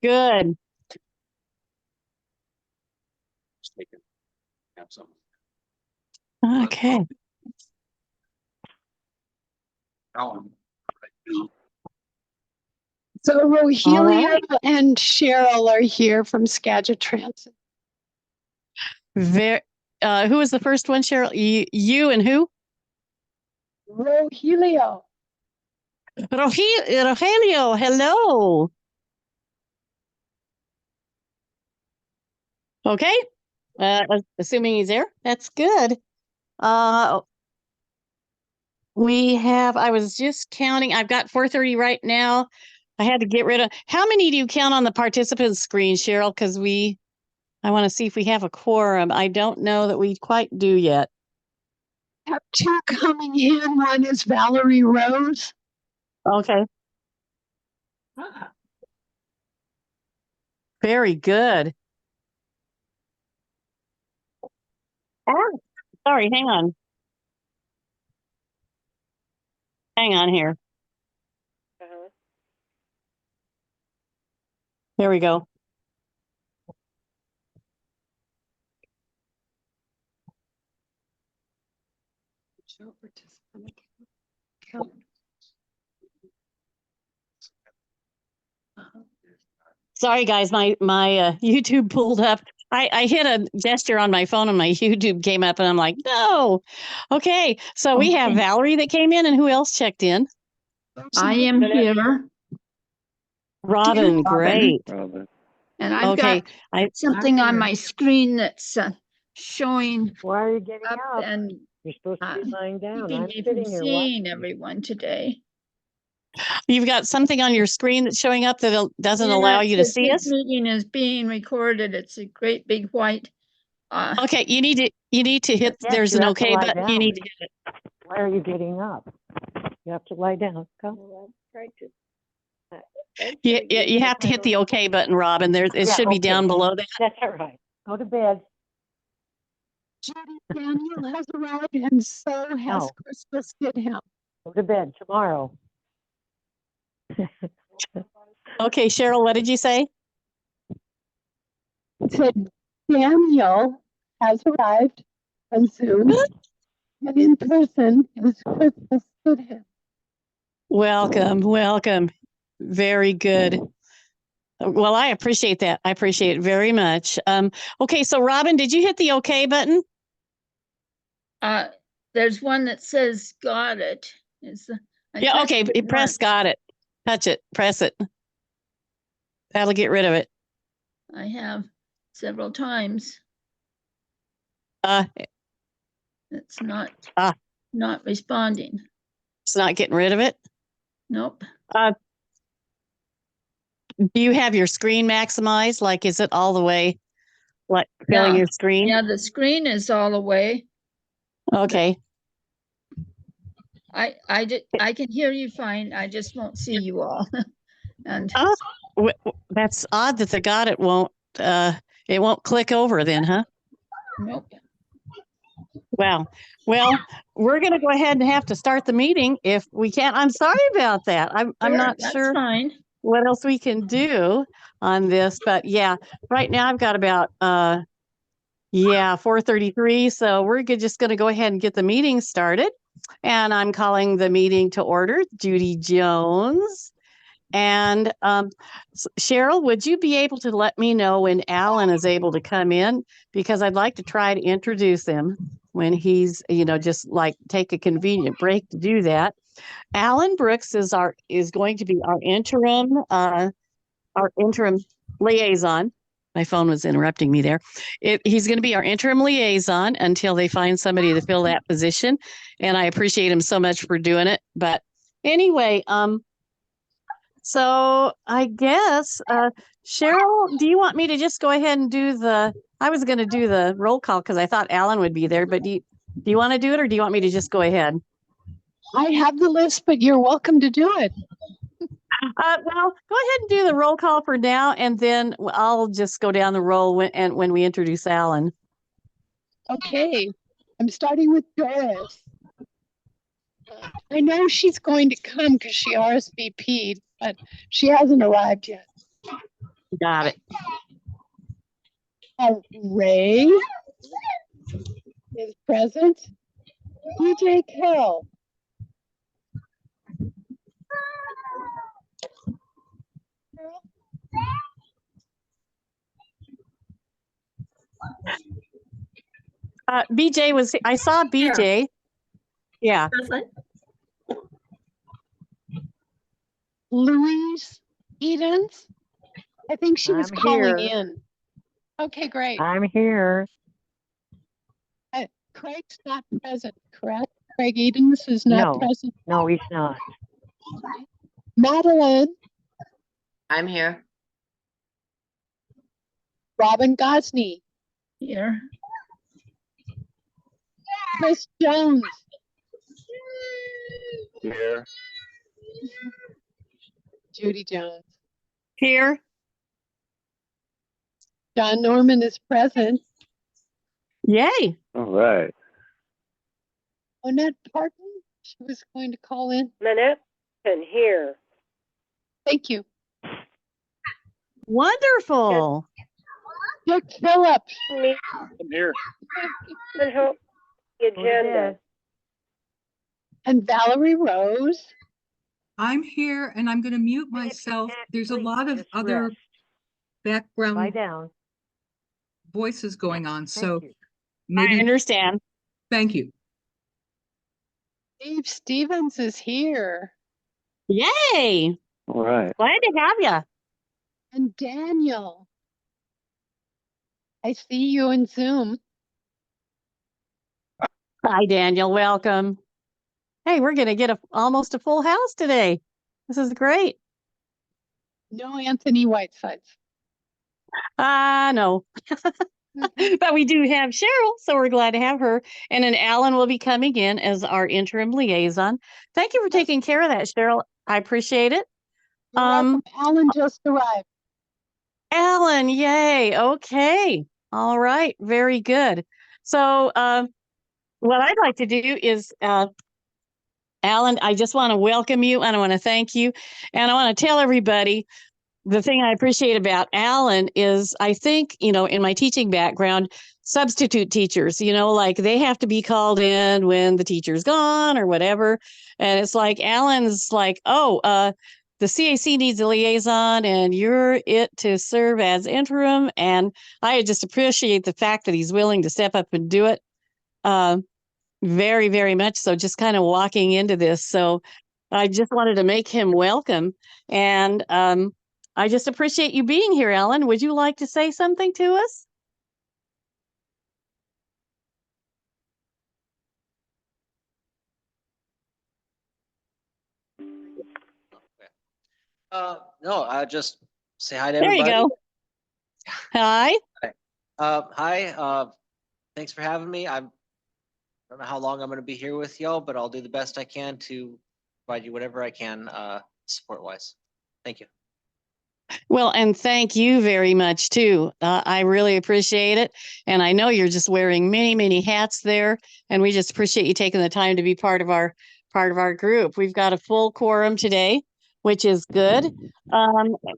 Good. Okay. So Rogelio and Cheryl are here from Skagit Transit. Who was the first one, Cheryl? You and who? Rogelio. Rogelio, hello. Okay. Assuming he's there, that's good. I was just counting. I've got 4:30 right now. I had to get rid of. How many do you count on the participants screen, Cheryl? Because I want to see if we have a quorum. I don't know that we quite do yet. I have two coming in. One is Valerie Rose. Okay. Very good. Oh, sorry, hang on. Hang on here. There we go. Sorry, guys, my YouTube pulled up. I hit a gesture on my phone and my YouTube came up and I'm like, no. Okay, so we have Valerie that came in, and who else checked in? I am here. Robin, great. And I've got something on my screen that's showing. Why are you getting up? And you're supposed to be lying down. I'm seeing everyone today. You've got something on your screen that's showing up that doesn't allow you to see us? This meeting is being recorded. It's a great big white. Okay, you need to hit. There's an okay button. You need to hit it. Why are you getting up? You have to lie down. Come. You have to hit the okay button, Robin. It should be down below that. That's all right. Go to bed. Judy Daniel has arrived, and so has Christmas Goodham. Go to bed tomorrow. Okay, Cheryl, what did you say? Said Daniel has arrived on Zoom, and in person is Christmas Goodham. Welcome. Very good. Well, I appreciate that. I appreciate it very much. Okay, so Robin, did you hit the okay button? There's one that says got it. Yeah, okay, press got it. Touch it, press it. That'll get rid of it. I have several times. It's not responding. It's not getting rid of it? Nope. Do you have your screen maximized? Like, is it all the way, like, filling your screen? Yeah, the screen is all the way. Okay. I can hear you fine. I just won't see you all. And that's odd that the got it won't click over then, huh? Nope. Wow. Well, we're going to go ahead and have to start the meeting if we can. I'm sorry about that. I'm not sure what else we can do on this, but yeah, right now I've got about 4:33. So we're just going to go ahead and get the meeting started. And I'm calling the meeting to order. Judy Jones. And Cheryl, would you be able to let me know when Alan is able to come in? Because I'd like to try to introduce him when he's, just like take a convenient break to do that. Alan Brooks is going to be our interim liaison. My phone was interrupting me there. He's going to be our interim liaison until they find somebody to fill that position. And I appreciate him so much for doing it. But anyway, so I guess, Cheryl, do you want me to just go ahead and I was going to do the roll call because I thought Alan would be there, but do you want to do it, or do you want me to just go ahead? I have the list, but you're welcome to do it. Well, go ahead and do the roll call for now, and then I'll just go down the roll when we introduce Alan. Okay, I'm starting with Doris. I know she's going to come because she RSVP'd, but she hasn't arrived yet. Got it. Ray is present. DJ Carroll. BJ was, I saw BJ. Yeah. Louise Edens. I think she was I'm calling here. in. Okay, great. I'm here. Craig's not present, correct? Craig Edens is not No. present. No, he's not. Madeline, I'm here. Robin Gosney, Here. Chris Jones, Here. Judy Jones. Here. John Norman is present. Yay. All right. Annette Parton, she was going to call in. Manette and here. Thank you. Wonderful. Dick Phillips. I'm here. And help the agenda. And Valerie Rose. I'm here and I'm going to mute myself. There's a lot of other Lie background down. voices going on. Thank So you. I maybe, understand. thank you. Steve Stevens is here. Yay. All right. Glad to have you. And Daniel. I see you in Zoom. Hi, Daniel. Welcome. Hey, we're going to get almost a full house today. This is great. No Anthony Whitesides. No, but we do have Cheryl, so we're glad to have her. And then Alan will be coming in as our interim liaison. Thank you for taking care of that, Cheryl. I appreciate it. You're welcome. Alan just arrived. Alan, yay. Okay. All right. Very good. So, what I'd like to do is, Alan, I just want to welcome you and I want to thank you. And I want to tell everybody the thing I appreciate about Alan is I think, in my teaching background, substitute teachers, like they have to be called in when the teacher's gone or whatever. And it's like Alan's like, the CAC needs a liaison and you're it to serve as interim. And I just appreciate the fact that he's willing to step up and do it. Very, very much so, just kind of walking into this. So I just wanted to make him welcome. And I just appreciate you being here, Alan. Would you like to say something to us? No, I just say hi to There everybody. you go. Hi. Hi. Thanks for having me. I don't know how long I'm going to be here with y'all, but I'll do the best I can to provide you whatever I can support wise. Thank you. Well, and thank you very much too. I really appreciate it. And I know you're just wearing many, many hats there. And we just appreciate you taking the time to be part of our group. We've got a full quorum today, which is good.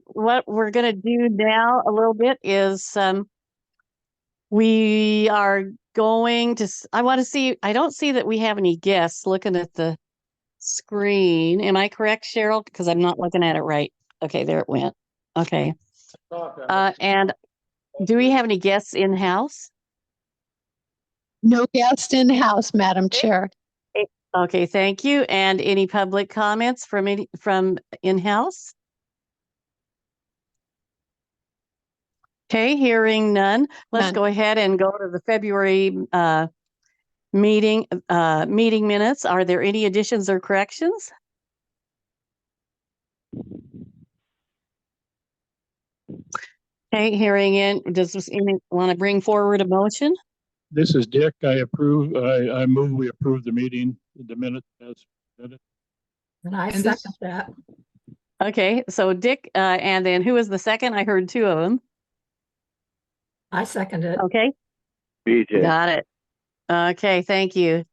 What we're going to do now a little bit is we are going to, I don't see that we have any guests looking at the screen. Am I correct, Cheryl? Because I'm not looking at it right. Okay, there it went. Okay. And do we have any guests in house? No guest in house, Madam Chair. Okay, thank you. And any public comments from in house? Okay, hearing none. Let's go ahead and go to the February meeting minutes. Are there any additions or corrections? Okay, hearing in. Does anyone want to bring forward a motion? This is Dick. I move we approve the meeting, the minute as minute. And I And this- second that. Okay, so Dick, and then who was the second? I heard two of them. I second it. Okay, BJ. got it. Okay, thank you.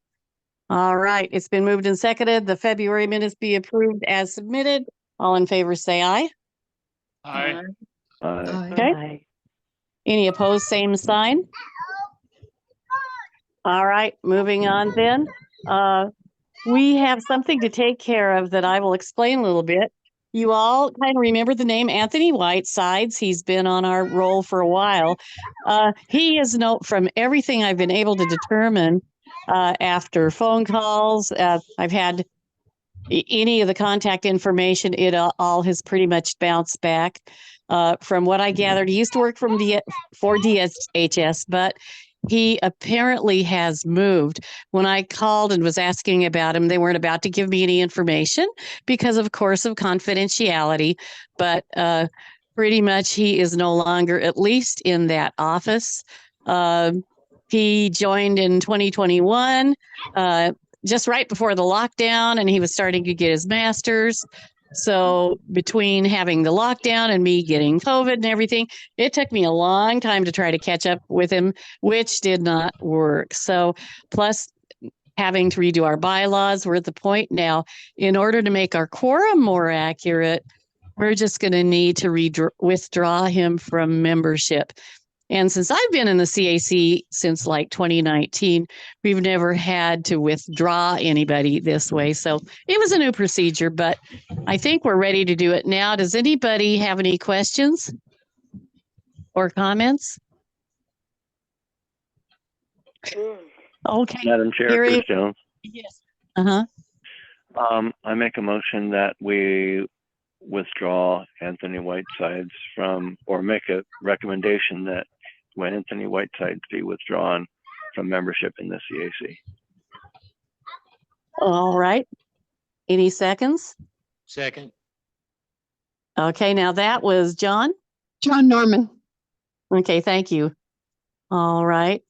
All right, it's been moved and seconded. The February minutes be approved as submitted. All in favor, say aye. Aye. Okay. Aye. Any opposed, same sign? All right, moving on then. We have something to take care of that I will explain a little bit. You all kind of remember the name Anthony Whitesides. He's been on our roll for a while. He is from everything I've been able to determine after phone calls. I've had any of the contact information. It all has pretty much bounced back. From what I gathered, he used to work for DSHS, but he apparently has moved. When I called and was asking about him, they weren't about to give me any information because, of course, of confidentiality. But pretty much he is no longer, at least in that office. He joined in 2021, just right before the lockdown, and he was starting to get his master's. So between having the lockdown and me getting COVID and everything, it took me a long time to try to catch up with him, which did not work. So plus having to redo our bylaws, we're at the point now, in order to make our quorum more accurate, we're just going to need to withdraw him from membership. And since I've been in the CAC since like 2019, we've never had to withdraw anybody this way. So it was a new procedure, but I think we're ready to do it now. Does anybody have any questions or comments? Okay. Madam Chair, Chris Jones. Yes. I make a motion that we withdraw Anthony Whitesides from, or make a recommendation that Anthony Whitesides be withdrawn from membership in the CAC. All right. Any seconds? Second. Okay, now that was John. John Norman. Okay, thank you. All right.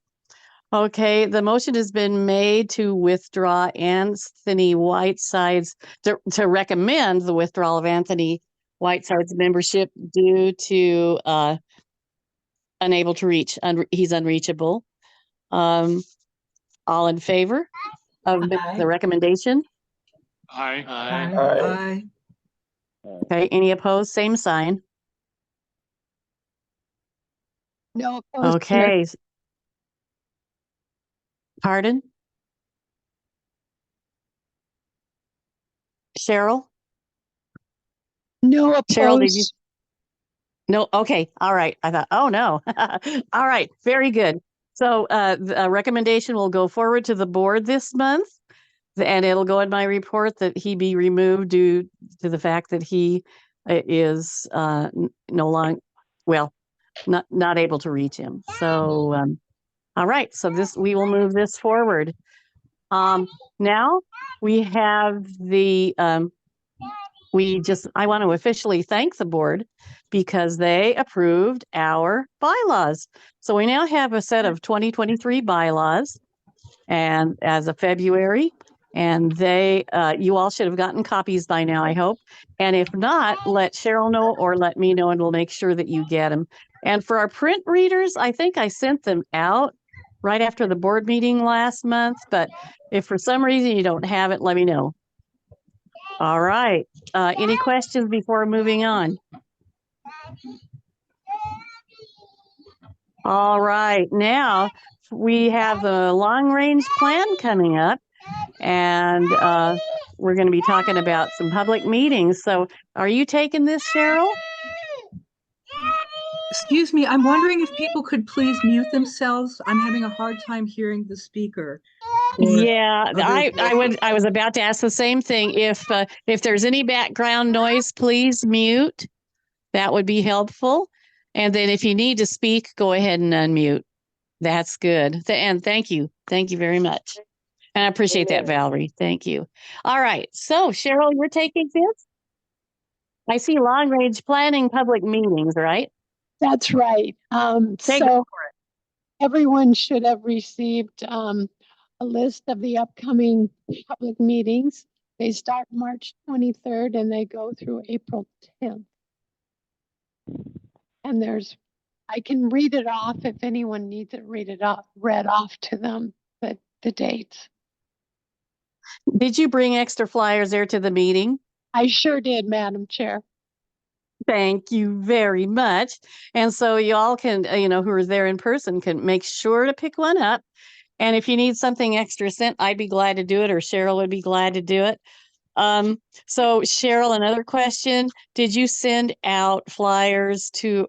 Okay, the motion has been made to withdraw Anthony Whitesides, to recommend the withdrawal of Anthony Whitesides membership due to unable to reach. He's unreachable. All in favor of the recommendation? Aye. Aye. Okay, any opposed? Same sign. No opposed. Chair. Okay. Pardon? Cheryl? No opposed. Cheryl, did you? No. Okay. All right. I thought, oh no. All right. Very good. So the recommendation will go forward to the board this month, and it'll go in my report that he be removed due to the fact that he is no longer, well, not able to reach him. So, all right. So we will move this forward. Now we have I want to officially thank the board because they approved our bylaws. So we now have a set of 2023 bylaws, and as of February, and you all should have gotten copies by now, I hope. And if not, let Cheryl know or let me know, and we'll make sure that you get them. And for our print readers, I think I sent them out right after the board meeting last month, but if for some reason you don't have it, let me know. All right. Any questions before moving on? All right. Now we have the long range plan coming up, and we're going to be talking about some public meetings. So are you taking this, Cheryl? Excuse me, I'm wondering if people could please mute themselves. I'm having a hard time hearing the speaker. Yeah, I was about to ask the same thing. If there's any background noise, please mute. That would be helpful. And then if you need to speak, go ahead and unmute. That's good. And thank you. Thank you very much. And I appreciate that, Valerie. Thank you. All right. So Cheryl, you're taking this? I see long range planning public meetings, right? That's right. So everyone should have received a list of the upcoming public meetings. They start March 23rd and they go through April 10th. And I can read it off if anyone needs it read off to them, the dates. Did you bring extra flyers there to the meeting? I sure did, Madam Chair. Thank you very much. And so y'all can, who are there in person can make sure to pick one up. And if you need something extra sent, I'd be glad to do it, or Cheryl would be glad to do it. So Cheryl, another question. Did you send out flyers to,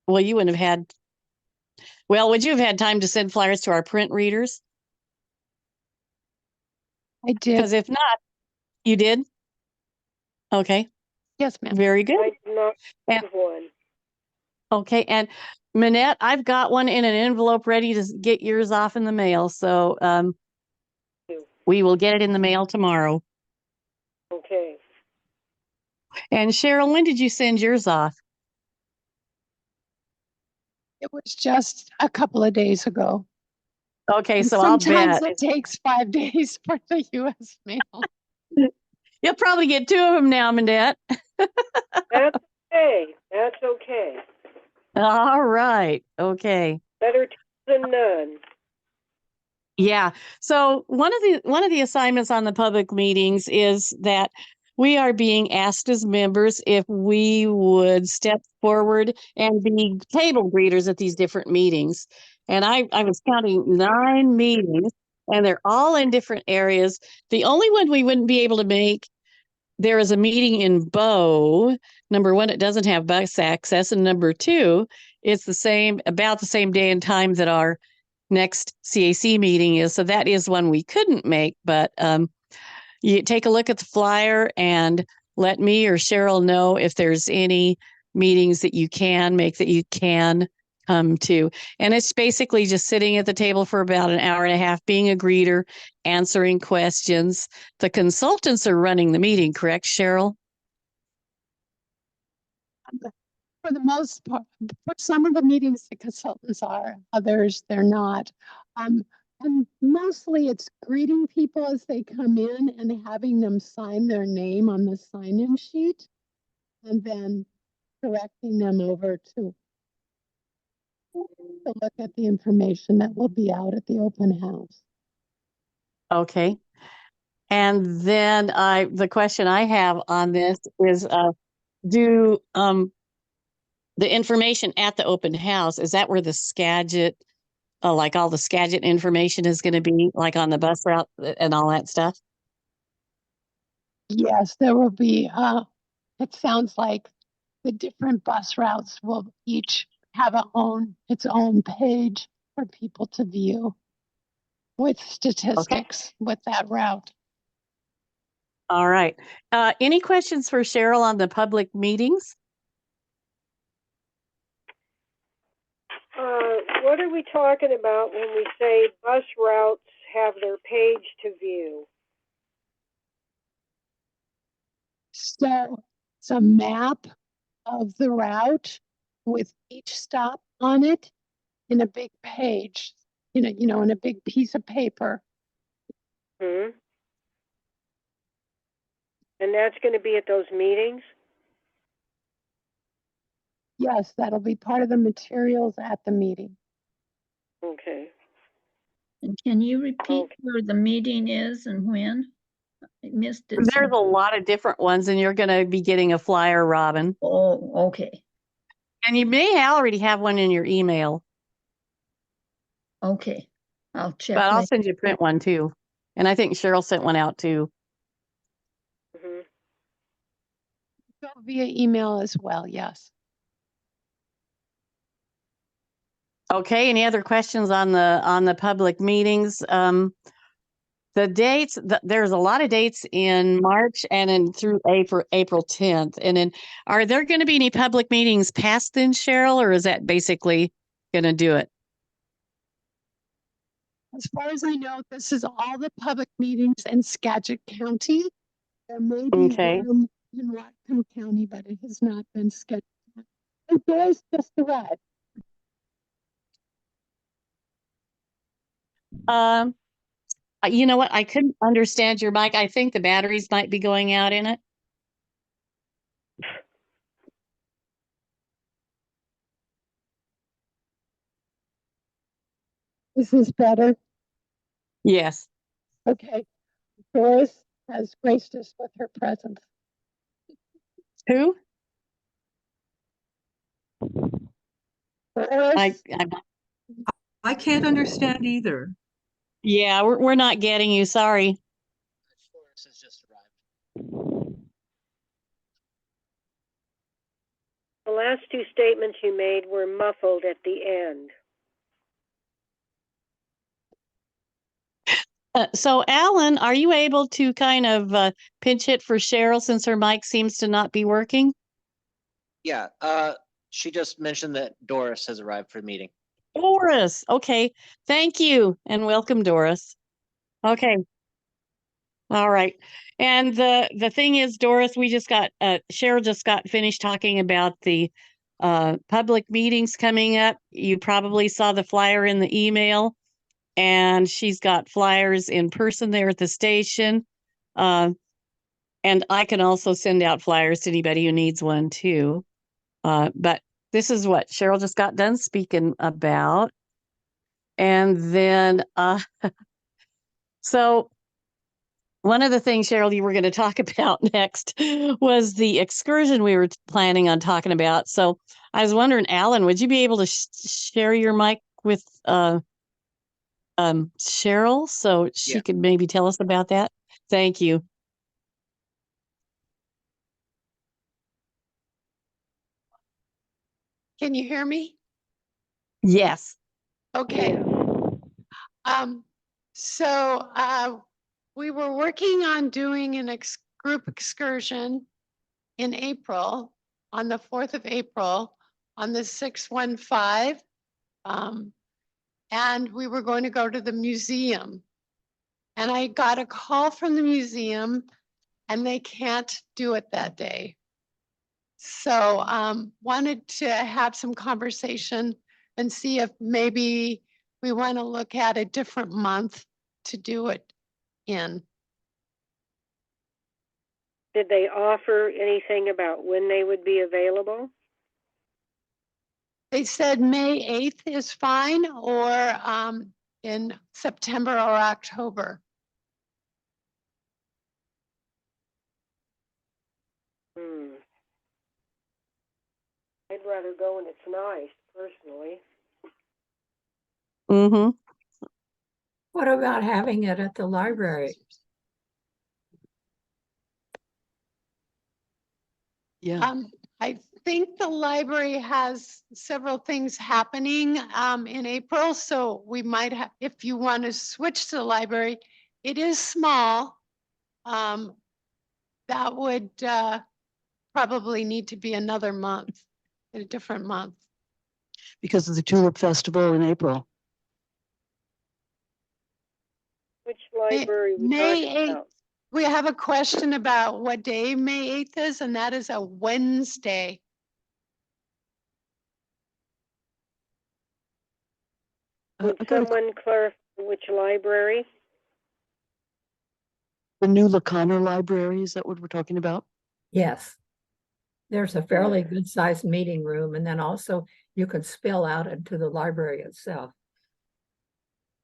well, you wouldn't have had, well, would you have had time to send flyers to our print readers? I did. Because if not, you did? Okay, Yes, ma'am. very good. I did not And- have one. Okay, and Minette, I've got one in an envelope ready to get yours off in the mail. So we will get it in the mail tomorrow. Okay. And Cheryl, when did you send yours off? It was just a couple of days ago. Okay, And so I'll sometimes bet. it takes 5 days for the US mail. You'll probably get 2 of them now, Minette. That's okay. That's okay. All right. Okay. Better than none. Yeah. So one of the assignments on the public meetings is that we are being asked as members if we would step forward and be table greeters at these different meetings. And I was counting 9 meetings, and they're all in different areas. The only one we wouldn't be able to make, there is a meeting in Bow. Number 1, it doesn't have bus access, and number 2, it's about the same day and time that our next CAC meeting is. So that is one we couldn't make, but you take a look at the flyer and let me or Cheryl know if there's any meetings that you can make that you can come to. And it's basically just sitting at the table for about an hour and a half, being a greeter, answering questions. The consultants are running the meeting, correct, Cheryl? For the most part, for some of the meetings, the consultants are, others, they're not. And mostly it's greeting people as they come in and having them sign their name on the sign-in sheet, and then directing them over to look at the information that will be out at the open house. Okay. And then the question I have on this is, do the information at the open house, is that where the Skagit, like all the Skagit information is going to be, like on the bus route and all that stuff? Yes, there will be, it sounds like the different bus routes will each have its own page for people to view with statistics with that route. All right. Any questions for Cheryl on the public meetings? What are we talking about when we say bus routes have their page to view? So it's a map of the route with each stop on it in a big page, in a big piece of paper. Hmm. And that's going to be at those meetings? Yes, that'll be part of the materials at the meeting. Okay. And can you repeat Okay. where the meeting is and when? I missed it. There's a lot of different ones, and you're going to be getting a flyer, Robin. Oh, okay. And you may already have one in your email, Okay. I'll check. but I'll send you a print one too. And I think Cheryl sent one out too. Mm-hmm. Go via email as well, yes. Okay, any other questions on the public meetings? The dates, there's a lot of dates in March and in through April 10th. And then are there going to be any public meetings past then, Cheryl, or is that basically going to do it? As far as I know, this is all the public meetings in Skagit County. There may be Okay. one in Whatcom County, but it has not been scheduled. And there's just arrived. You know what? I couldn't understand your mic. I think the batteries might be going out in it. Is this better? Yes. Okay. Doris has graced us with her presence. Who? Doris? I can't understand either. Yeah, we're not getting you. Sorry. Doris has just arrived. The last two statements you made were muffled at the end. So, Alan, are you able to kind of pinch hit for Cheryl since her mic seems to not be working? Yeah, she just mentioned that Doris has arrived for the meeting. Doris. Okay. Thank you. And welcome, Doris. Okay. All right. And the thing is, Doris, we just got Cheryl just got finished talking about the public meetings coming up. You probably saw the flyer in the email, and she's got flyers in person there at the station. And I can also send out flyers to anybody who needs one too. But this is what Cheryl just got done speaking about. And then, so one of the things, Cheryl, you were going to talk about next was the excursion we were planning on talking about. So I was wondering, Alan, would you be able to share your mic with Cheryl so she could maybe tell us about that? Thank you. Can you hear me? Yes. Okay. So we were working on doing an group excursion in April, on the 4th of April, on the 615. And we were going to go to the museum. And I got a call from the museum and they can't do it that day. So wanted to have some conversation and see if maybe we want to look at a different month to do it in. Did they offer anything about when they would be available? They said May 8th is fine, or in September or October. I'd rather go when it's nice, personally. Mm-hmm. What about having it at the library? Yeah. I think the library has several things happening in April, so we might have, if you want to switch to the library, it is small. That would probably need to be another month, a different month. Because of the Tulip Festival in April. Which library we May talking 8th. about? We have a question about what day May 8th is, and that is a Wednesday. Would someone clarify which library? The new Lacono Library, is that what we're talking about? Yes. There's a fairly good sized meeting room, and then also you could spill out into the library itself.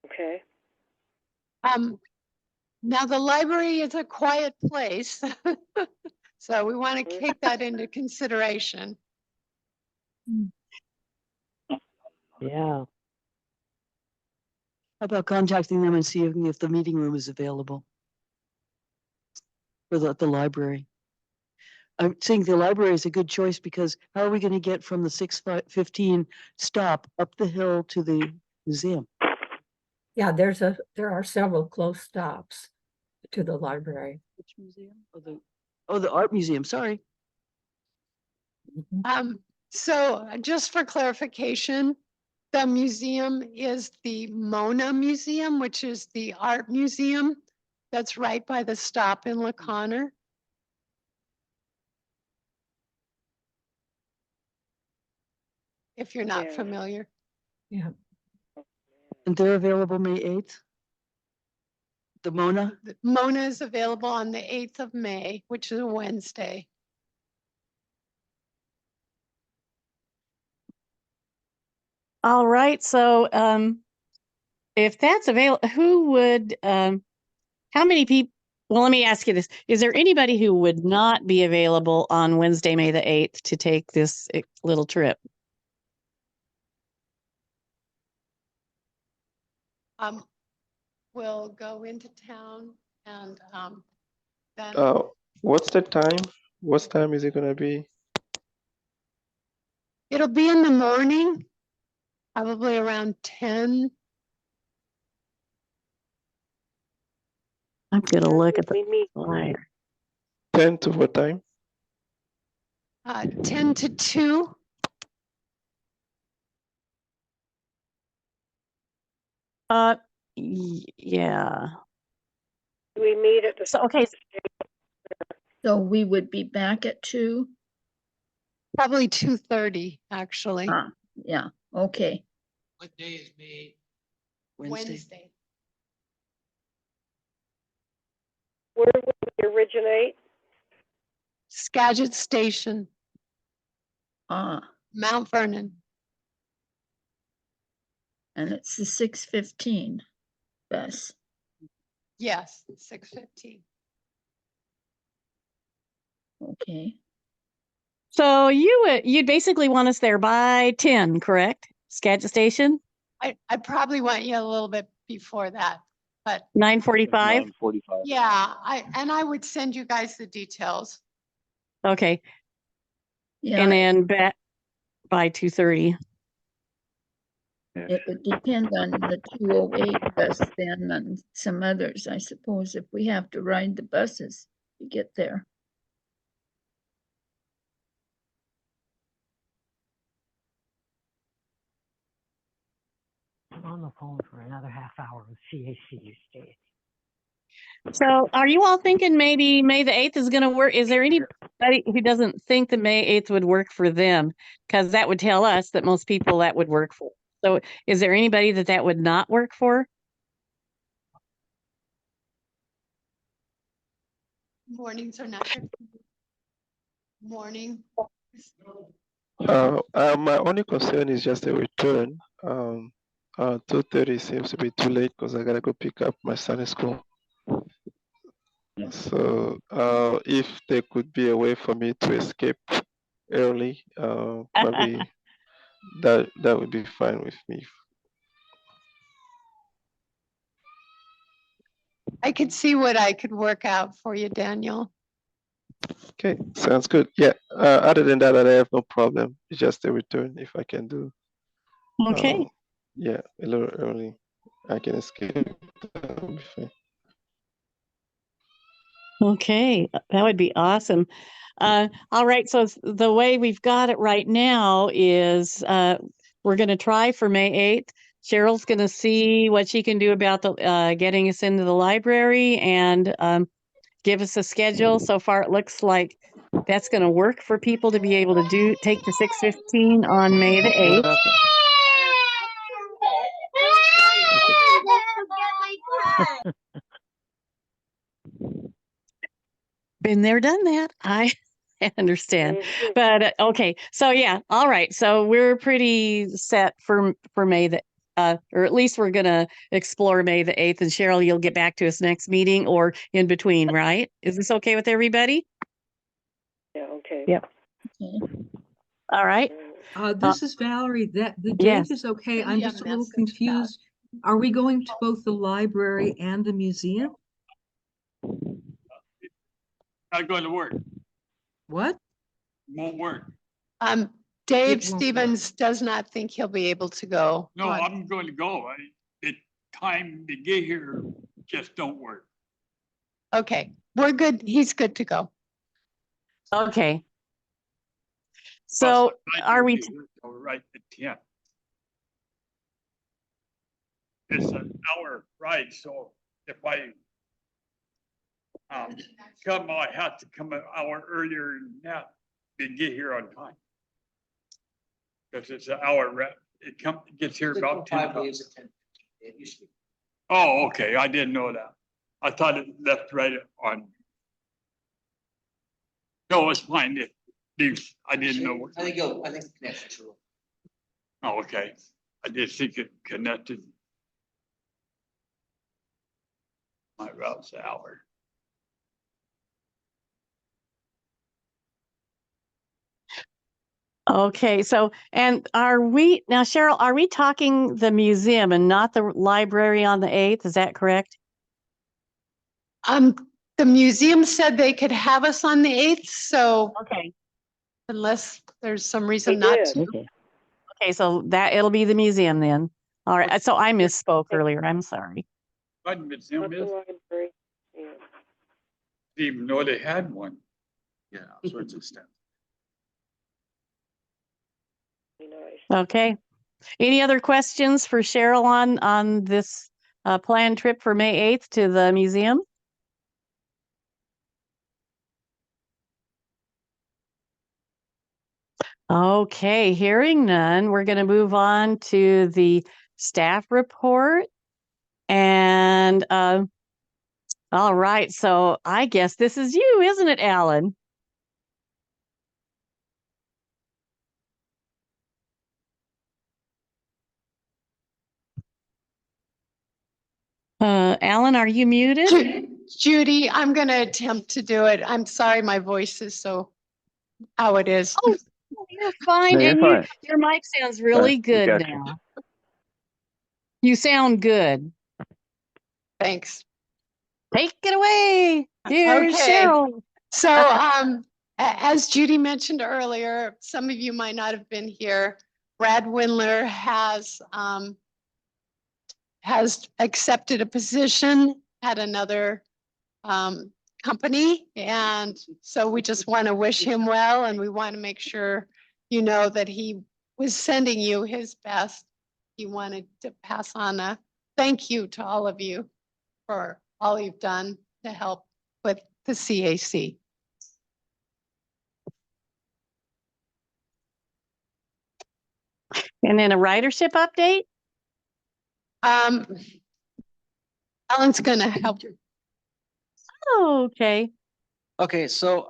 Okay. Now the library is a quiet place, so we want to take that into consideration. Yeah. How about contacting them and seeing if the meeting room is available for the library? I'm saying the library is a good choice because how are we going to get from the 615 stop up the hill to the museum? Yeah, there are several close stops to the library. Which museum? Oh, the art museum. Sorry. So just for clarification, the museum is the Mona Museum, which is the art museum that's right by the stop in LaConner. If you're not familiar. Yeah. And they're available May 8th? The Mona? Mona is available on the 8th of May, which is a Wednesday. All right. So if that's available, who would, how many people, well, let me ask you this. Is there anybody who would not be available on Wednesday, May the 8th to take this little trip? we'll go into town and, then What's the time? What time is it gonna be? it'll be in the morning, probably around 10. I'm gonna look at We the meet flyer. 10 to what time? 10 to 2. Yeah. we meet at the So, okay, So we would be back at 2? Probably 2:30, actually. Yeah, okay. What day is May? Wednesday. where will we originate? Skagit Station, Mount Vernon. And it's the 6:15 bus. Yes, 6:15. Okay. so you'd basically want us there by 10, correct? Skagit Station, I probably want you a little bit before that, but 9:45? 9:45. yeah, I would send you guys the details. Okay, Yeah, and then back by 2:30. it would depend on the 208 bus then and some others, I suppose, if we have to ride the buses to get there. I'm on the phone for another half hour with CAC, you stay. So are you all thinking maybe May the 8th is gonna work? Is there anybody who doesn't think the May 8th would work for them? Because that would tell us that most people that would work for. So is there anybody that would not work for? Mornings are not good. Morning. My only concern is just the return. 2:30 seems to be too late because I gotta go pick up my son at school. So, if there could be a way for me to escape early, probably that would be fine with me. I could see what I could work out for you, Daniel. Okay, sounds good. Yeah. Other than that, I have no problem. It's just the return. If I can do, Okay. yeah, a little early, I can escape. That'll be fine. Okay, that would be awesome. All right, so the way we've got it right now is we're going to try for May 8th. Cheryl's going to see what she can do about the getting us into the library and give us a schedule. So far, it looks like that's going to work for people to be able to take the 6:15 on May the 8th. Been there, done that. I understand. But okay. So yeah, all right. So we're pretty set for May the or at least we're gonna explore May the 8th. And Cheryl, you'll get back to us next meeting or in between, right? Is this okay with everybody? Yeah, okay. Yep. Okay. All right. This is Valerie. The yes. date is okay. Send I'm you a just a little message confused. Are we going to both the library and the museum? Not going to work. What? Won't work. Dave It won't work. Stevens does not think he'll be able to go. No, I'm going to go. The time to get here just don't work. Okay, we're good. He's good to go. Okay. So are we? Right at 10. It's an hour ride, so if I come, I have to come an hour earlier than that to get here on time. Because it's an hour ride. It gets here about 10. Oh, okay. I didn't know that. I thought it left right on. No, it's fine. I didn't know. I think the connection's true. Oh, okay. I did think it connected. My route's an hour. Okay, so, and are we, now Cheryl, are we talking the museum and not the library on the 8th? Is that correct? The museum said they could have us on the 8th, so Okay. unless there's some reason They not did. to. Okay. Okay, so that, it'll be the museum then. All right, so I misspoke earlier. I'm sorry. What museum Not the is, library. Yeah. didn't even know they had one. Yeah, all sorts of stuff. Be nice. Okay. Any other questions for Cheryl on this planned trip for May 8th to the museum? Okay, hearing none, we're going to move on to the staff report. And all right, so I guess this is you, isn't it, Alan? Alan, are you muted? Judy, I'm going to attempt to do it. I'm sorry, my voice is so how it is. Oh, you're fine. No, you're And fine. your mic sounds really we good got you. now. You sound good. Thanks. Take it away. Here's Okay. Cheryl. So, as Judy mentioned earlier, some of you might not have been here. Brad Windler has accepted a position at another company, and so we just want to wish him well, and we want to make sure you know that he was sending you his best. He wanted to pass on a thank you to all of you for all you've done to help with the CAC. And then a ridership update. Alan's gonna help you. Oh, okay. Okay, so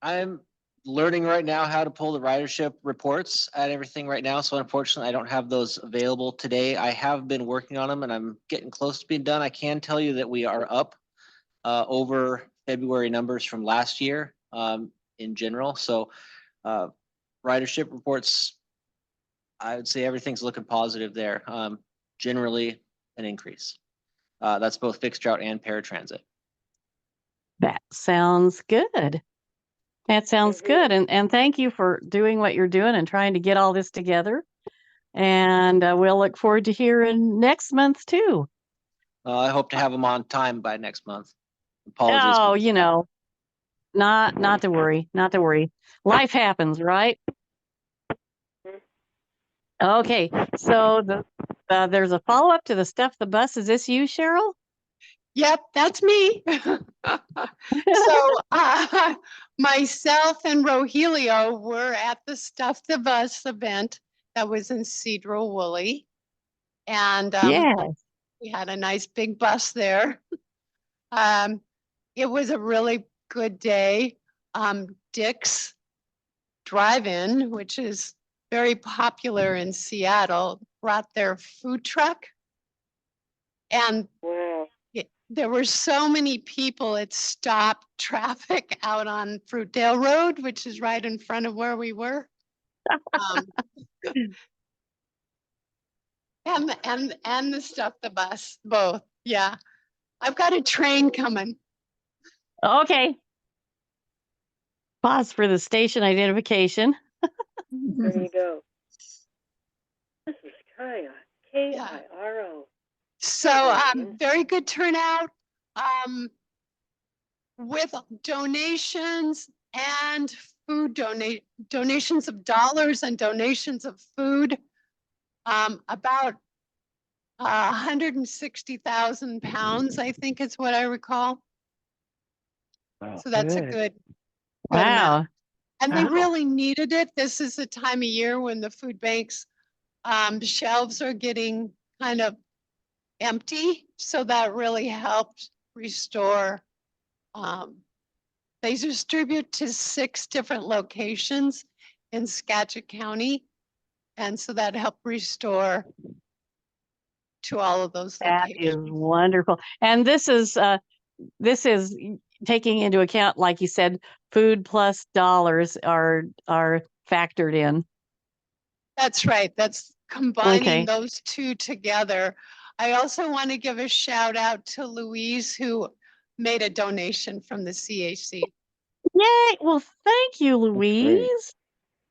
I'm learning right now how to pull the ridership reports at everything right now. So unfortunately, I don't have those available today. I have been working on them and I'm getting close to being done. I can tell you that we are up over February numbers from last year in general. So ridership reports, I would say everything's looking positive there. Generally an increase. That's both fixed route and paratransit. That sounds good. That sounds good. And thank you for doing what you're doing and trying to get all this together. And we'll look forward to hearing next month too. I hope to have them on time by next month. Apologies. Oh, you know, not to worry, not to worry. Life happens, right? Okay, so there's a follow-up to the stuff the bus. Is this you, Cheryl? Yep, that's me. So myself and Rogelio were at the Stuff the Bus event that was in Cedro Woolley. And Yes. we had a nice big bus there. It was a really good day. Dick's Drive-In, which is very popular in Seattle, brought their food truck. And Wow. there were so many people, it stopped traffic out on Fruitdale Road, which is right in front of where we were. And the Stuff the Bus, both. Yeah. I've got a train coming. Okay. Pause for the station identification. There you go. This is Kaya, K-I-R-O. So very good turnout. With donations and food donations of dollars and donations of food. About 160,000 pounds, I think is what I recall. Wow. So that's a Good. good Wow. amount. And they Wow. really needed it. This is the time of year when the food banks shelves are getting kind of empty. So that really helped restore. They distribute to 6 different locations in Skagit County. And so that helped restore to all of those That is locations. wonderful. And this is taking into account, like you said, food plus dollars are factored in. That's right. That's combining Okay. those two together. I also want to give a shout out to Louise, who made a donation from the CAC. Yay! Well, thank you, That's great. Louise.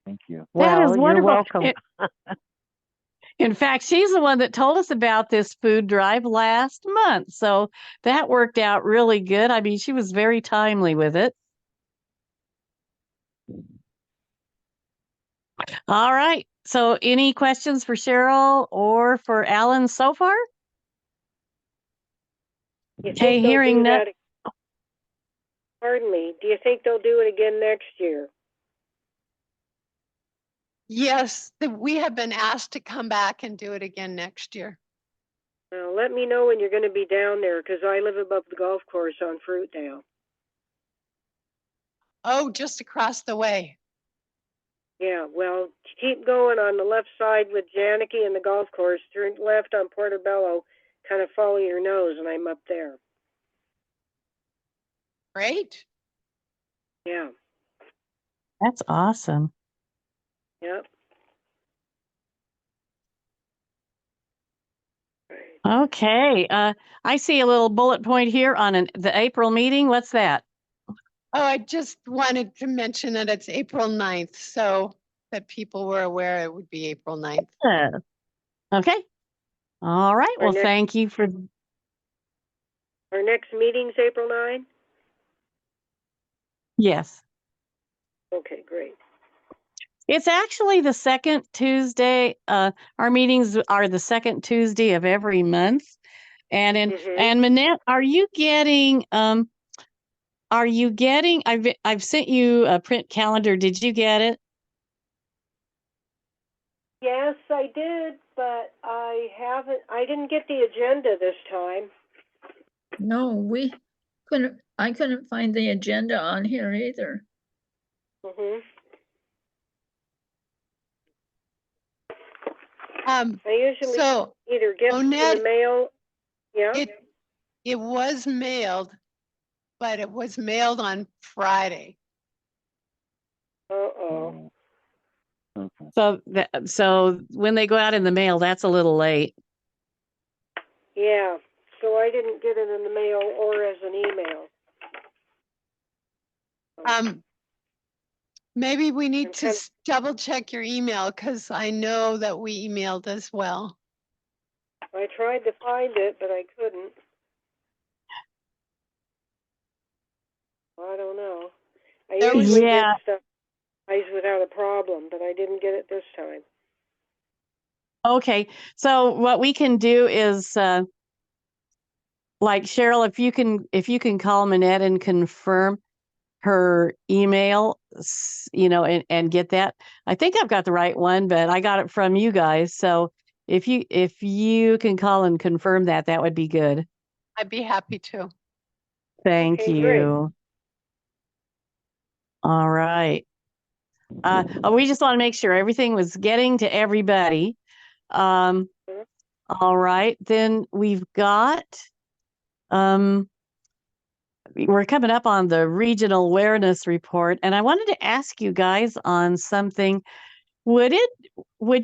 Thank you. That is Well, you're wonderful. welcome. In fact, she's the one that told us about this food drive last month. So that worked out really good. I mean, she was very timely with it. All right. So any questions for Cheryl or for Alan so far? You Okay, think they'll hearing do that. that? Pardon me. Do you think they'll do it again next year? Yes, we have been asked to come back and do it again next year. Well, let me know when you're going to be down there, because I live above the golf course on Fruitdale. Oh, just across the way. Yeah, well, keep going on the left side with Janicki and the golf course. Turn left on Portobello, kind of follow your nose, and I'm up there. Great. Yeah. That's awesome. Yep. Okay. I see a little bullet point here on the April meeting. What's that? Oh, I just wanted to mention that it's April 9th, so that people were aware it would be April 9th. Okay. All right. Well, thank you for. Our next meeting's April 9? Yes. Okay, great. It's actually the second Tuesday. Our meetings are the second Tuesday of every month. And and Manette, are you getting I've sent you a print calendar. Did you get it? Yes, I did, but I didn't get the agenda this time. No, I couldn't find the agenda on here either. I usually either get them in the mail. Yeah. It was mailed, but it was mailed on Friday. Uh-oh. So when they go out in the mail, that's a little late. Yeah. So I didn't get it in the mail or as an email. Maybe we need to double check your email, because I know that we emailed as well. I tried to find it, but I couldn't. I don't know. I usually get stuff without a problem, but I didn't get it this time. Okay. So what we can do is like Cheryl, if you can call Manette and confirm her email, and get that. I think I've got the right one, but I got it from you guys. So if you can call and confirm that, that would be good. I'd be happy to. Thank you. Great. All right. We just want to make sure everything was getting to everybody. All right. Then we've got, we're coming up on the regional awareness report, and I wanted to ask you guys on something. Would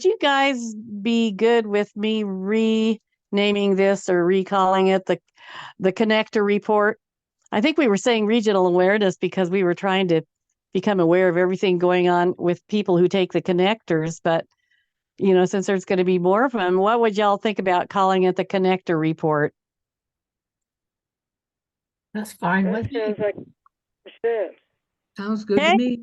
you guys be good with me renaming this or recalling it the connector report? I think we were saying regional awareness because we were trying to become aware of everything going on with people who take the connectors, but since there's going to be more of them, what would y'all think about calling it the connector report? That's fine with me. Sounds like sense. Sounds good to me.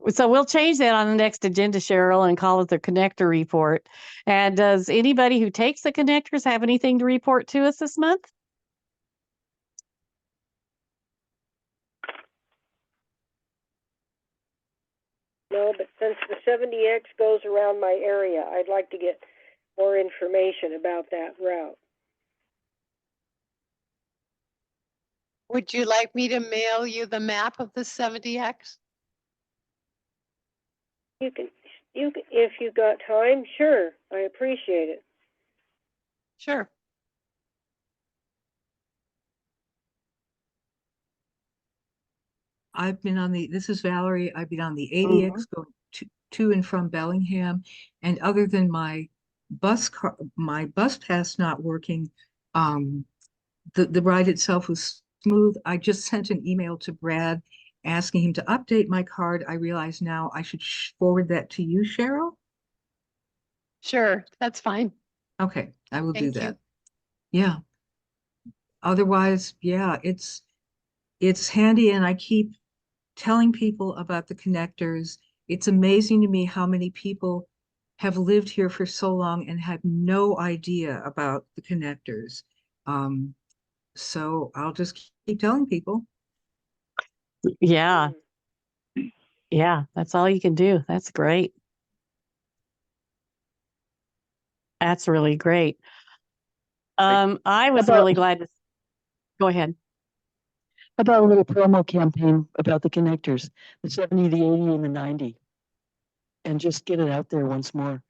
So we'll change that on the next agenda, Cheryl, and call it the connector report. And does anybody who takes the connectors have anything to report to us this month? No, but since the 70X goes around my area, I'd like to get more information about that route. Would you like me to mail you the map of the 70X? You can, if you got time, sure. I appreciate it. Sure. This is Valerie. I've been on the 80X going to and from Bellingham. And other than my bus pass not working, the ride itself was smooth. I just sent an email to Brad asking him to update my card. I realize now I should forward that to you, Cheryl. Sure, that's fine. Okay, I will do Thank you. that. Yeah. Otherwise, yeah, it's handy, and I keep telling people about the connectors. It's amazing to me how many people have lived here for so long and have no idea about the connectors. So I'll just keep telling people. Yeah. Yeah, that's all you can do. That's great. That's really great. I was really glad to go ahead. About a little promo campaign about the connectors, the 70, the 80, and the 90. And just get it out there once more.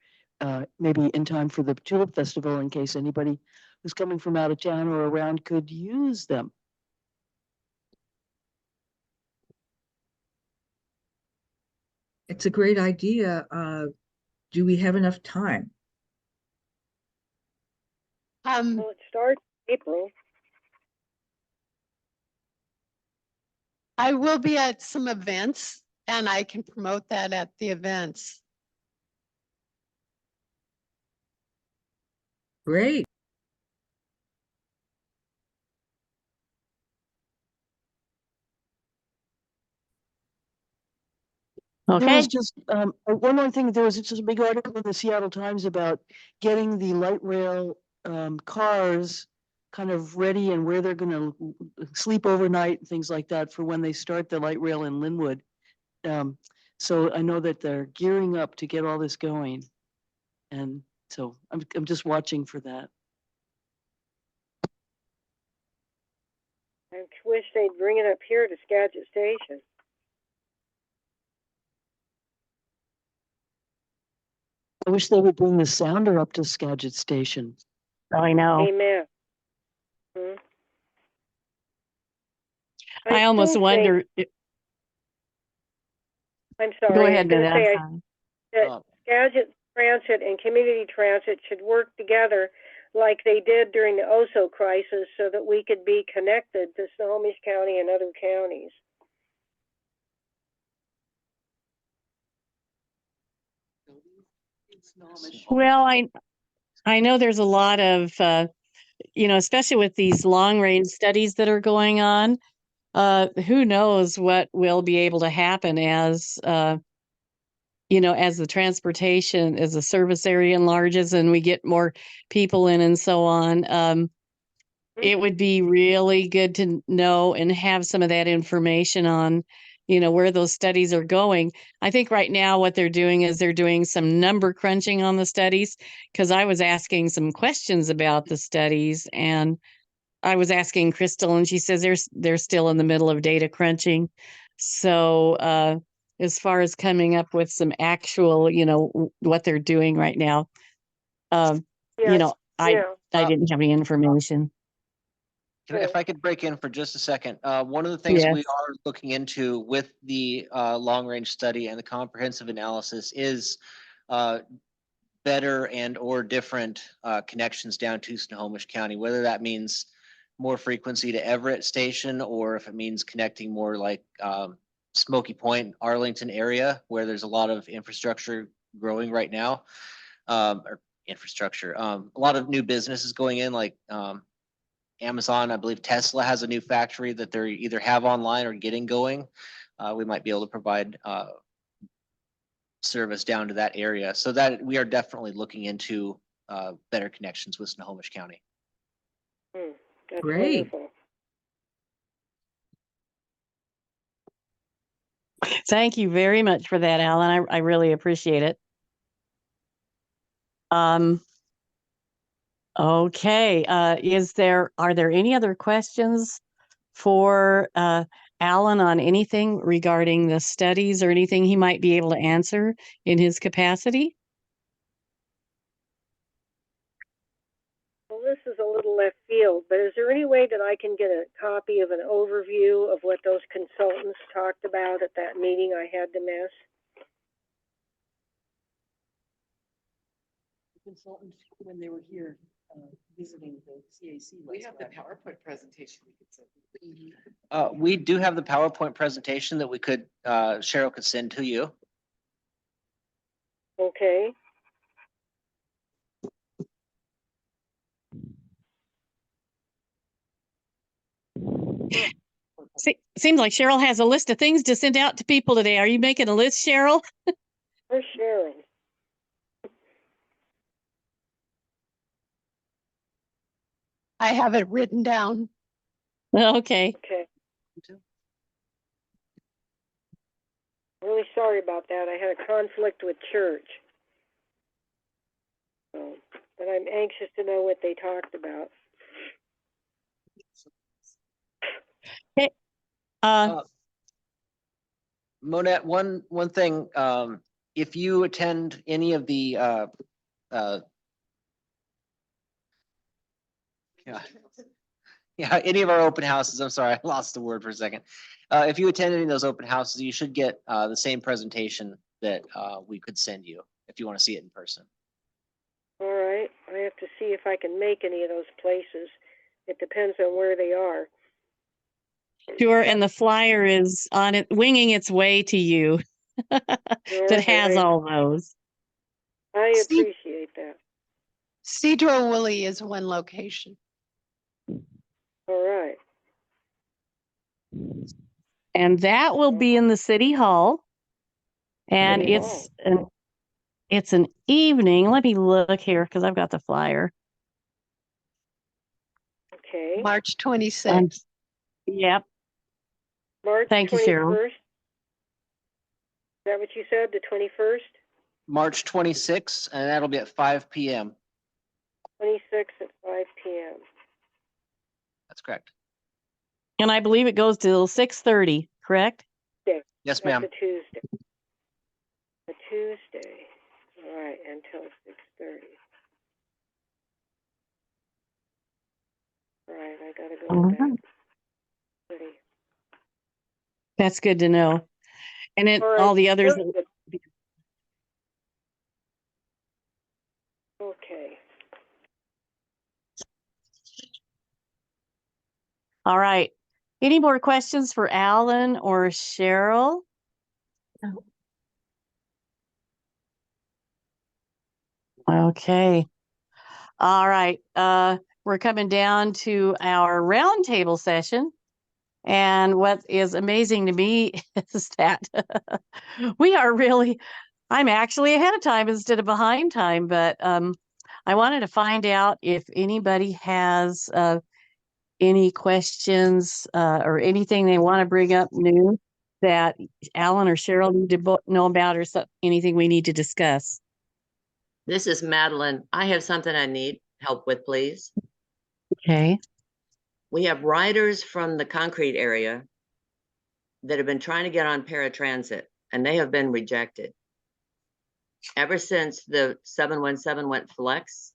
Maybe in time for the Tulip Festival, in case anybody who's coming from out of town or around could use them. It's a great idea. Do we have enough time? Well, it starts in April. I will be at some events and I can promote that at the events. Great. There Okay. was just one more thing. There was just a big article in the Seattle Times about getting the light rail cars kind of ready and where they're going to sleep overnight and things like that for when they start the light rail in Linwood. So I know that they're gearing up to get all this going, and so I'm just watching for that. I wish they'd bring it up here to Skagit Station. I wish they would bring the sounder up to Skagit Station. I know. Amen. I almost still wonder. I'm sorry. Go ahead, I was going to say Vanessa. that Skagit Transit and Community Transit should work together like they did during the Oso crisis so that we could be connected to Snohomish County and other counties. Well, I know there's a lot of, especially with these long range studies that are going on, who knows what will be able to happen as, as the transportation, as the service area enlarges and we get more people in and so on. It would be really good to know and have some of that information on, where those studies are going. I think right now what they're doing is they're doing some number crunching on the studies, because I was asking some questions about the studies, and I was asking Crystal, and she says they're still in the middle of data crunching. So as far as coming up with some actual, what they're doing right now, I didn't have any information. If I could break in for just a second, one of the things we Yes. are looking into with the long-range study and the comprehensive analysis is better and or different connections down to Snohomish County, whether that means more frequency to Everett Station or if it means connecting more like Smoky Point, Arlington area, where there's a lot of infrastructure growing right now, or infrastructure, a lot of new businesses going in, like Amazon. I believe Tesla has a new factory that they either have online or getting going. We might be able to provide service down to that area, so that we are definitely looking into better connections with Snohomish County. That's Great. wonderful. Thank you very much for that, Alan. I really appreciate it. Okay. Are there any other questions for Alan on anything regarding the studies or anything he might be able to answer in his capacity? Well, this is a little left field, but is there any way that I can get a copy of an overview of what those consultants talked about at that meeting I had to miss? consultant when they were here visiting the CAC. We have the PowerPoint presentation we could send. We do have the PowerPoint presentation that we could, Cheryl could send to you. Okay. Seems like Cheryl has a list of things to send out to people today. Are you making a list, Cheryl? For sharing. I have it written down. Okay. Okay. Really sorry about that. I had a conflict with church. So, but I'm anxious to know what they talked about. Hey, Monette, one thing, if you attend any of the, yeah, any of our open houses, I'm sorry, I lost the word for a second. If you attend any of those open houses, you should get, the same presentation that, we could send you if you want to see it in person. All right. I have to see if I can make any of those places. It depends on where they are. sure. And the flyer is on it, winging its way to you. That has all those. I appreciate that. Cedro Woolley is one location. All right. And that will be in the city hall. And City it's an evening. Let me look here because I've got the flyer. Okay. March 26th. Yep. March Thank you, 21st. Cheryl. Is that what you said? The 21st? March 26th, and that'll be at 5 p.m. 26th at 5 p.m. That's correct. And I believe it goes till 6:30, correct? Yes, ma'am. That's a Tuesday. A Tuesday. All right, until 6:30. All right, I gotta go to that. City. That's good to know. And it, All right, all the others. very good. Okay. All right. Any more questions for Alan or Cheryl? No. Okay. All right. We're coming down to our roundtable session. And what is amazing to me is that we are really, I'm actually ahead of time instead of behind time, but I wanted to find out if anybody has any questions or anything they want to bring up new that Alan or Cheryl need to know about, or anything we need to discuss. This is Madeline. I have something I need help with, please. Okay. We have riders from the concrete area that have been trying to get on paratransit, and they have been rejected. Ever since the 717 went flex.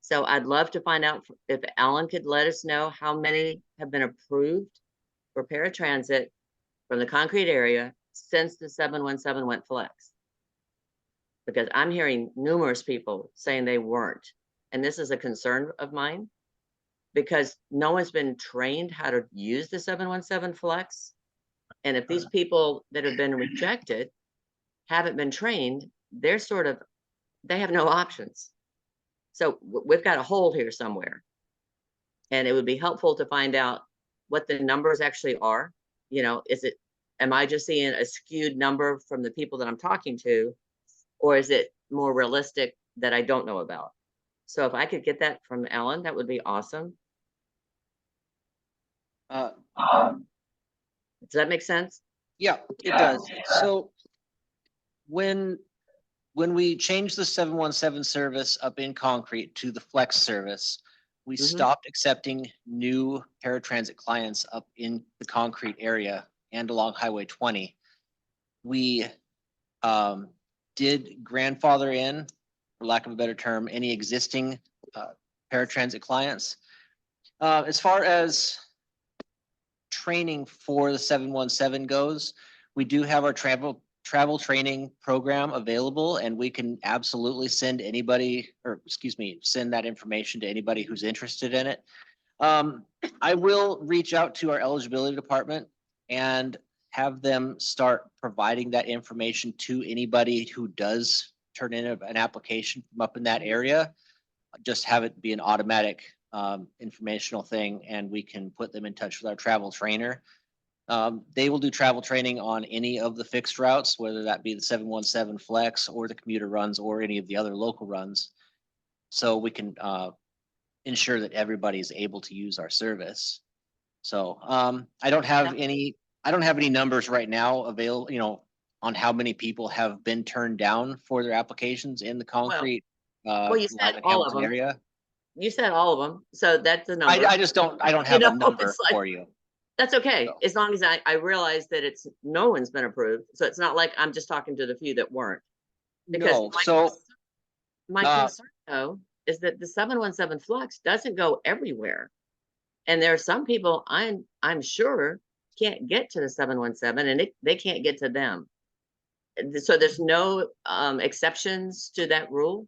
So I'd love to find out if Alan could let us know how many have been approved for paratransit from the concrete area since the 717 went flex. Because I'm hearing numerous people saying they weren't. And this is a concern of mine because no one's been trained how to use the 717 flex. And if these people that have been rejected haven't been trained, they're they have no options. So we've got a hole here somewhere. And it would be helpful to find out what the numbers actually are. You know, am I just seeing a skewed number from the people that I'm talking to? Or is it more realistic that I don't know about? So if I could get that from Ellen, that would be awesome. Does that make sense? Yeah, it does. So when we changed the 717 service up in concrete to the flex service, we stopped accepting new paratransit clients up in the concrete area and along Highway 20. We did grandfather in, for lack of a better term, any existing paratransit clients. As far as training for the 717 goes, we do have our travel training program available, and we can absolutely send anybody, or excuse me, send that information to anybody who's interested in it. I will reach out to our eligibility department and have them start providing that information to anybody who does turn in an application from up in that area. Just have it be an automatic informational thing, and we can put them in touch with our travel trainer. They will do travel training on any of the fixed routes, whether that be the 717 flex or the commuter runs or any of the other local runs. So we can ensure that everybody's able to use our service. So I don't have any numbers right now available, you know, on how many people have been turned down for their applications in the concrete Well, you said all of them. area. You said all of them, so that's the number. I don't have a number it's like, for you. That's okay, So. as long as I realize that no one's been approved, so it's not like I'm just talking to the few that weren't. Because No, so my concern though is that the 717 flux doesn't go everywhere, and there are some people I'm sure can't get to the 717, and they can't get to them. So there's no exceptions to that rule.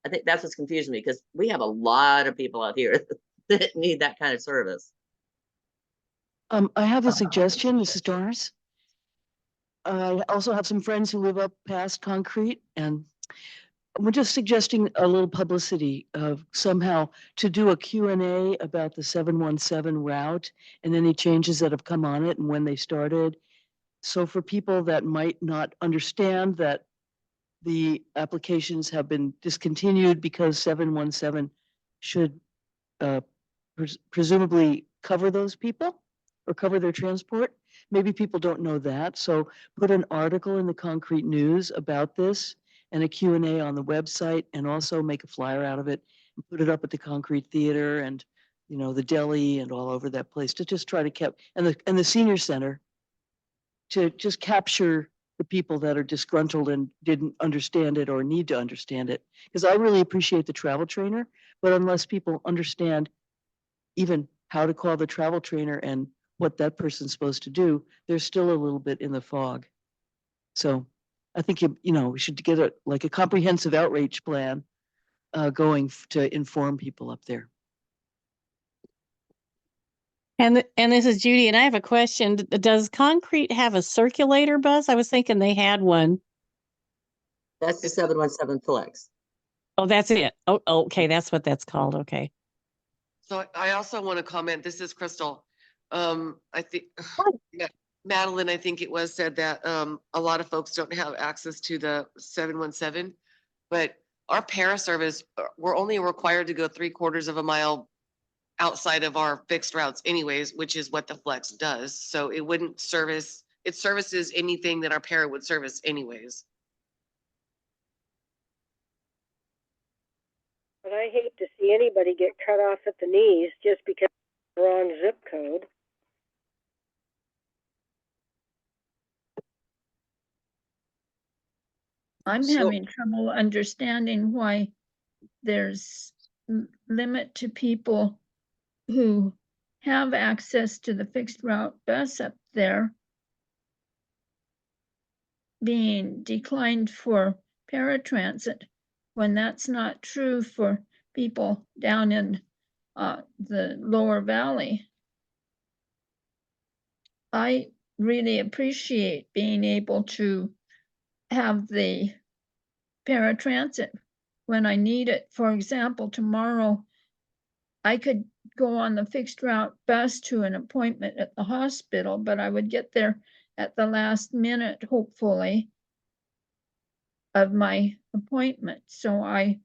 I think that's what's confusing me, because we have a lot of people out here that need that kind of service. I have a suggestion. This is Doris. I also have some friends who live up past Concrete, and we're just suggesting a little publicity of somehow to do a Q&A about the 717 route and any changes that have come on it and when they started. So for people that might not understand that the applications have been discontinued because 717 should presumably cover those people or cover their transport. Maybe people don't know that. So put an article in the Concrete News about this and a Q&A on the website, and also make a flyer out of it and put it up at the Concrete Theater and, you know, the deli and all over that place, to just try to and the senior center, to just capture the people that are disgruntled and didn't understand it or need to understand it. Because I really appreciate the travel trainer, but unless people understand even how to call the travel trainer and what that person's supposed to do, they're still a little bit in the fog. So I think, you know, we should get a comprehensive outreach plan going to inform people up there. And this is Judy, and I have a question. Does Concrete have a circulator bus? I was thinking they had one. That's the 717 flex. Oh, that's it. Oh, okay. That's what that's called. Okay. So I also want to comment, this is Crystal. I think Madeline, I think it was, said that a lot of folks don't have access to the 717, but our para service, we're only required to go 3/4 of a mile outside of our fixed routes anyways, which is what the flex does. So it wouldn't service, it services anything that our para would service anyways. But I hate to see anybody get cut off at the knees just because of the wrong zip code. I'm having trouble understanding why there's limit to people who have access to the fixed route bus up there being declined for paratransit, when that's not true for people down in the lower valley. I really appreciate being able to have the paratransit when I need it. For example, tomorrow I could go on the fixed route bus to an appointment at the hospital, but I would get there at the last minute, hopefully, of my appointment. So I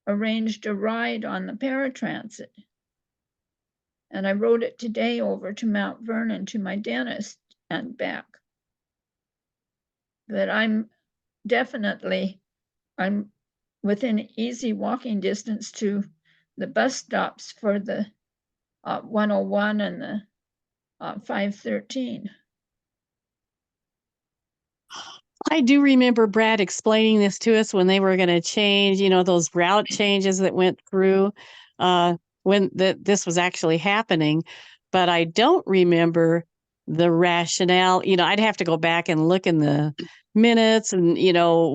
arranged a ride on the paratransit. And I rode it today over to Mount Vernon to my dentist and back. But I'm within easy walking distance to the bus stops for the 101 and the 513. I do remember Brad explaining this to us when they were going to change, you know, those route changes that went through when this was actually happening. But I don't remember the rationale, I'd have to go back and look in the minutes and,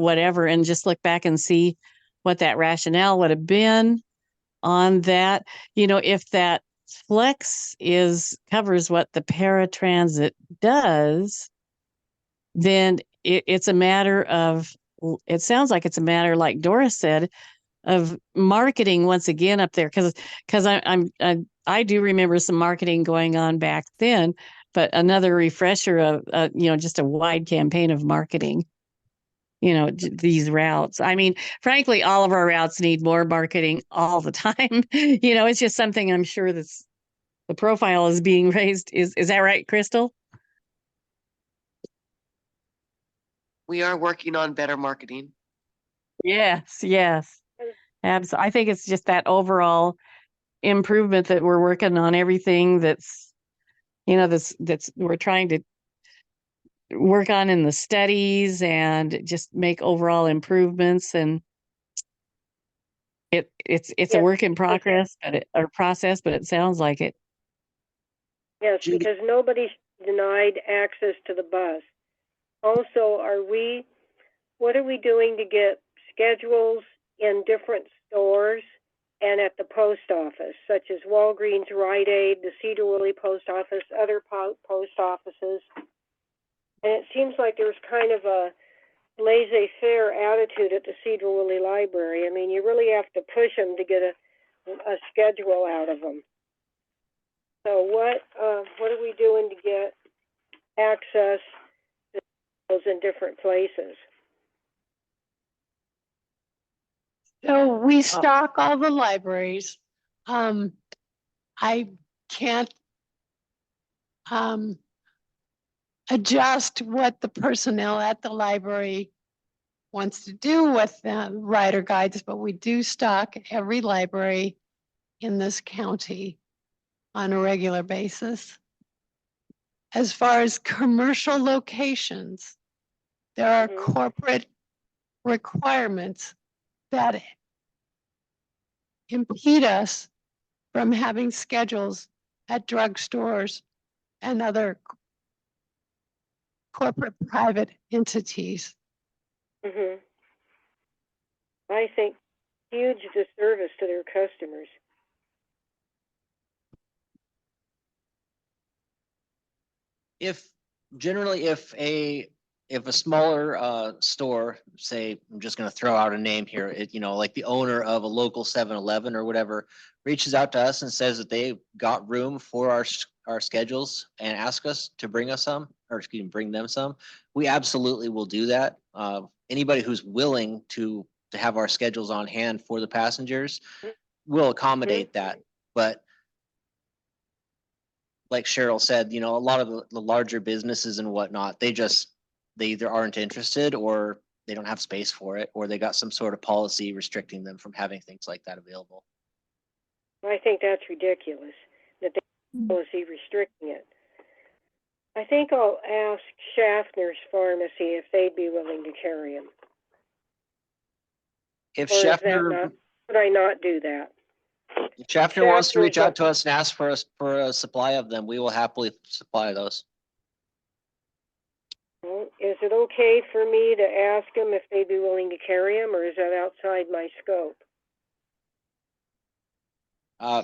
whatever, and just look back and see what that rationale would have been on that. If that flex covers what the paratransit does, then it sounds like it's a matter, like Doris said, of marketing once again up there. Because I do remember some marketing going on back then, but another refresher of, just a wide campaign of marketing, these routes. I mean, frankly, all of our routes need more marketing all the time. It's just something I'm sure the profile is being raised. Is that right, Crystal? We are working on better marketing. Yes. Absolutely. I think it's just that overall improvement that we're working on everything that's we're trying to work on in the studies and just make overall improvements. And it's a work in progress, but it sounds like it. Yes, because nobody's denied access to the bus. Also, what are we doing to get schedules in different stores and at the post office, such as Walgreens, Rite Aid, the Cedar Woolley Post Office, other post offices? And it seems like there's kind of a laissez-faire attitude at the Cedar Woolley Library. I mean, you really have to push them to get a schedule out of them. So what are we doing to get access to those in different places? So we stock all the libraries. I can't adjust what the personnel at the library wants to do with the rider guides, but we do stock every library in this county on a regular basis. As far as commercial locations, there are corporate requirements that impede us from having schedules at drugstores and other corporate private entities. I think huge disservice to their customers. If a smaller store, say, I'm just going to throw out a name here, like the owner of a local 7-Eleven or whatever, reaches out to us and says that they've got room for our schedules and ask us to bring us some, or excuse me, bring them some, we absolutely will do that. Anybody who's willing to have our schedules on hand for the passengers will accommodate that. But like Cheryl said, a lot of the larger businesses and whatnot, they either aren't interested or they don't have space for it, or they got some sort of policy restricting them from having things like that available. I think that's ridiculous that they have policy restricting it. I think I'll ask Schaffner's Pharmacy if they'd be willing to carry them. If Or Schaffner, should I not do that? if Schaffner wants to reach out to us and ask for a supply of them, we will happily supply those. Well, is it okay for me to ask them if they'd be willing to carry them, or is that outside my scope? I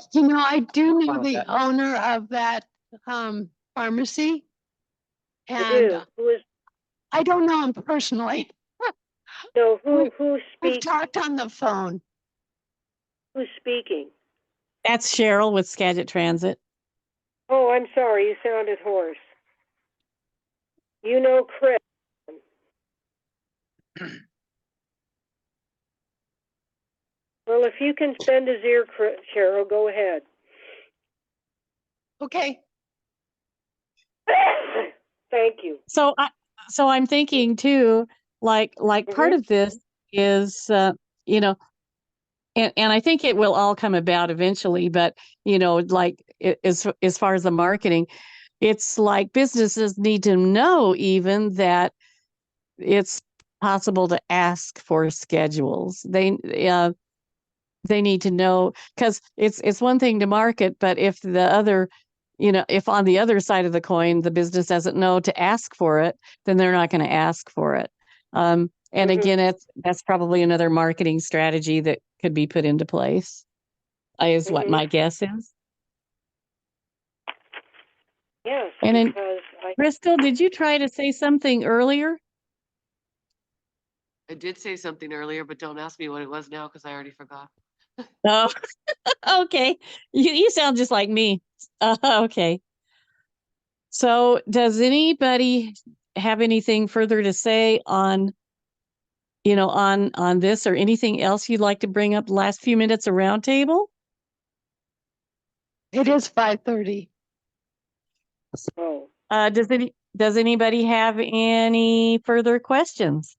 do know the owner of that pharmacy. And I don't know him personally. So who's speaking? We've talked on the phone. Who's speaking? That's Cheryl with Skagit Transit. Oh, I'm sorry. You sounded hoarse. You know Chris. Well, if you can send his ear, Cheryl, go ahead. Okay. Thank you. So I'm thinking too, like part of this is, and I think it will all come about eventually, but, like as far as the marketing, it's like businesses need to know even that it's possible to ask for schedules. They need to know, because it's one thing to market, but if the other if on the other side of the coin, the business doesn't know to ask for it, then they're not going to ask for it. And Mhm. again, that's probably another marketing strategy that could be put into place, is what Mhm. my guess is. Yes, And then, because Crystal, did you try to say something earlier? I did say something earlier, but don't ask me what it was now because I already forgot. Oh, okay. You sound just like me. Okay. So does anybody have anything further to say on this, or anything else you'd like to bring up the last few minutes of roundtable? It is 5:30. oh, Does anybody have any further questions?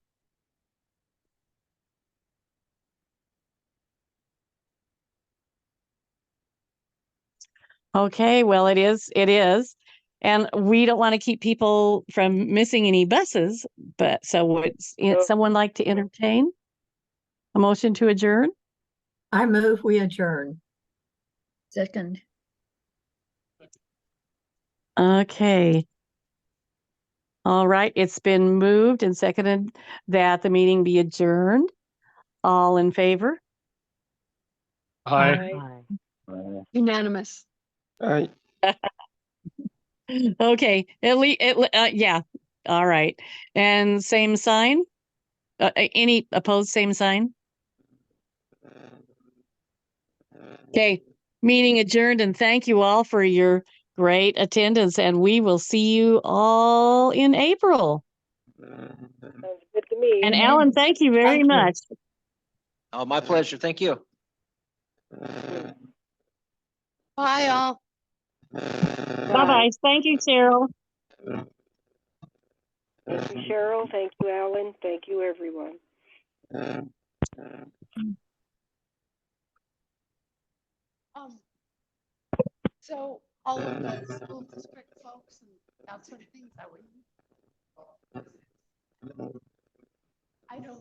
Okay, well, it is. And we don't want to keep people from missing any buses, but so would No. someone like to entertain a motion to adjourn? I move we adjourn. Second. Okay. All right, it's been moved and seconded that the meeting be adjourned. All in favor? Hi. Unanimous. I Okay, yeah. All right. And same sign? Any opposed, same sign? Okay, meeting adjourned, and thank you all for your great attendance, and we will see you all in April. Sounds good to me. And Alan, thank you very Thank you. much. Oh, my pleasure. Thank you. Bye all. Bye-bye. Thank you, Cheryl. Thank you, Cheryl. Thank you, Alan. Thank you, everyone. So all of the school district folks and that sort of things, I don't